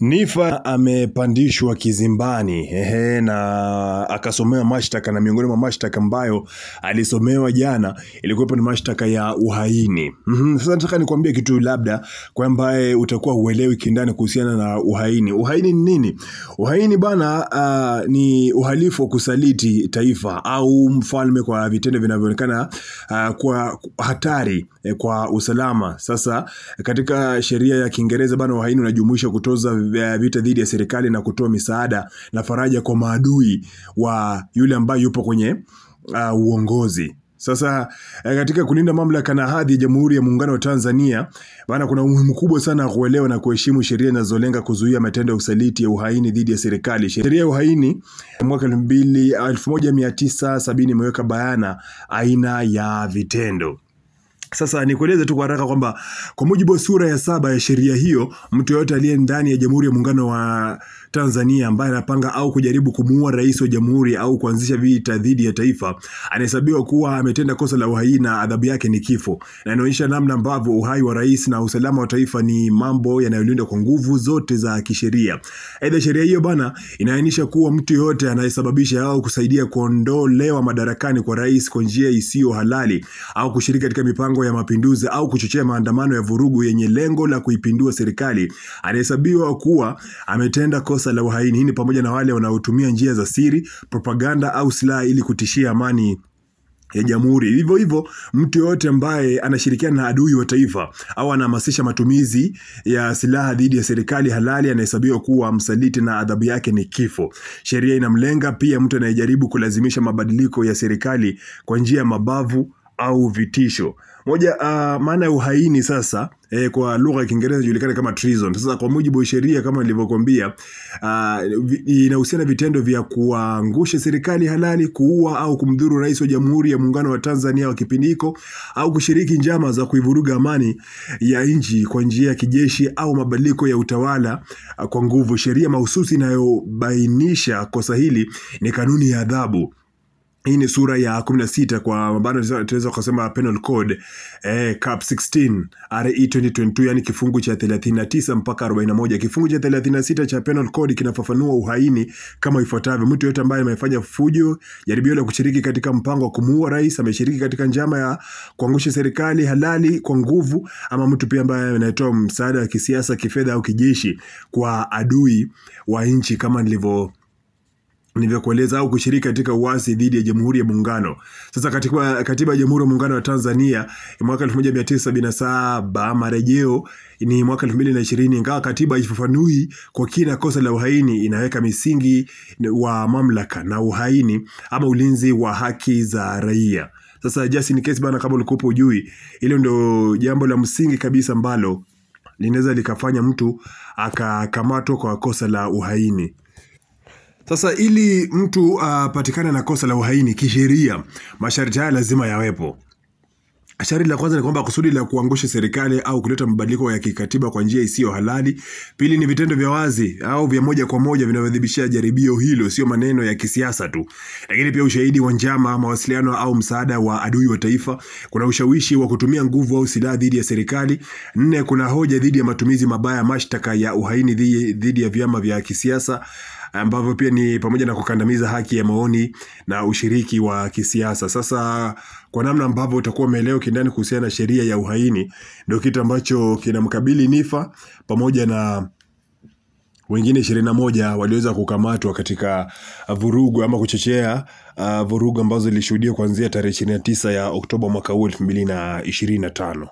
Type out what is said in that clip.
Nifa amepandishwa kizimbani na akasomewa mashtaka, na miongoni mwa mashtaka ambayo alisomewa jana ilikuwa ni mashtaka ya uhaini. Sasa nataka nikwambie kitu labda kwa ambaye utakuwa uelewi kindani kuhusiana na uhaini. Uhaini ni nini? Uhaini bana ni uhalifu wa kusaliti taifa au mfalme kwa vitendo vinavyoonekana kwa hatari kwa usalama. Sasa katika sheria ya Kiingereza bana, uhaini unajumuisha kutoza vita dhidi ya serikali na kutoa misaada na faraja kwa maadui wa yule ambaye yupo kwenye uongozi. Sasa katika kulinda mamlaka na hadhi ya Jamhuri ya Muungano wa Tanzania bana, kuna umuhimu kubwa sana kuelewa na kuheshimu sheria zinazolenga kuzuia matendo ya usaliti ya uhaini dhidi ya serikali. Sheria ya uhaini mwaka 1970 imeweka bayana aina ya vitendo. Sasa nikueleze tu kwa haraka kwamba kwa mujibu wa sura ya 7 ya sheria hiyo, mtu yote aliye ndani ya Jamhuri ya Muungano wa Tanzania ambaye anapanga au kujaribu kumuua rais wa jamhuri au kuanzisha vita dhidi ya taifa anahesabiwa kuwa ametenda kosa la uhaini na adhabu yake ni kifo. Na inaonyesha namna ambavyo uhai wa rais na usalama wa taifa ni mambo yanayolindwa kwa nguvu zote za kisheria. Aidha, sheria hiyo bana inaainisha kuwa mtu yote anayesababisha au kusaidia kuondolewa madarakani kwa rais kwa njia isiyo halali au kushiriki katika mipango ya mapinduzi au kuchochea maandamano ya vurugu yenye lengo la kuipindua serikali anahesabiwa kuwa ametenda kosa la uhaini. Hii ni pamoja na wale wanaotumia njia za siri, propaganda au silaha ili kutishia amani ya jamhuri. Hivyo hivyo, mtu yote ambaye anashirikiana na adui wa taifa au anahamasisha matumizi ya silaha dhidi ya serikali halali anahesabiwa kuwa msaliti na adhabu yake ni kifo. Sheria inamlenga pia mtu anayejaribu kulazimisha mabadiliko ya serikali kwa njia ya mabavu au vitisho. Moja maana ya uhaini sasa kwa lugha ya Kiingereza inajulikana kama treason. Sasa kwa mujibu wa sheria kama nilivyokuambia, inahusiana vitendo vya kuangusha serikali halali, kuua au kumdhuru rais wa Jamhuri ya Muungano wa Tanzania wa kipindi hiko, au kushiriki njama za kuivuruga amani ya nchi kwa njia ya kijeshi au mabadiliko ya utawala kwa nguvu. Sheria mahususi inayobainisha kosa hili ni kanuni ya adhabu. Hii ni sura ya 16 kwa mabano tunaweza kusema Penal Code Cap 16 RE 2022, yani kifungu cha 39 mpaka 41. Kifungu cha 36 cha Penal Code kinafafanua uhaini kama ifuatavyo: mtu yote ambaye amefanya fujo, jaribio la kushiriki katika mpango wa kumuua rais, ameshiriki katika njama ya kuangusha serikali halali kwa nguvu, ama mtu pia ambaye anatoa msaada wa kisiasa, kifedha au kijeshi kwa adui wa nchi kama nilivyokueleza, au kushiriki katika uasi dhidi ya Jamhuri ya Muungano. Sasa katika katiba ya Jamhuri ya Muungano wa Tanzania mwaka 1977, marejeo ni mwaka 2020, ingawa katiba haifafanui kwa kina kosa la uhaini, inaweka misingi wa mamlaka na uhaini ama ulinzi wa haki za raia. Sasa just in case bana, kama ulikuwa hujui, hilo ndio jambo la msingi kabisa ambalo linaweza likafanya mtu akakamatwa kwa kosa la uhaini. Sasa ili mtu patikane na kosa la uhaini kisheria, masharti haya lazima yawepo. Sharti la kwanza ni kwamba kusudi la kuangusha serikali au kuleta mabadiliko ya kikatiba kwa njia isiyo halali. Pili ni vitendo vya wazi au vya moja kwa moja vinavyodhibitisha jaribio hilo, sio maneno ya kisiasa tu. Lakini pia ushahidi wa njama, mawasiliano au msaada wa adui wa taifa. Kuna ushawishi wa kutumia nguvu au silaha dhidi ya serikali. 4, kuna hoja dhidi ya matumizi mabaya, mashtaka ya uhaini dhidi ya vyama vya kisiasa, ambavyo pia ni pamoja na kukandamiza haki ya maoni na ushiriki wa kisiasa. Sasa kwa namna ambavyo utakuwa umeelewa kindani kuhusiana na sheria ya uhaini, ndio kitu ambacho kinamkabili Nifa pamoja na wengine 21 waliweza kukamatwa katika vurugu ama kuchochea vurugu ambazo zilishuhudiwa kuanzia tarehe 29 ya Oktoba mwaka 2025.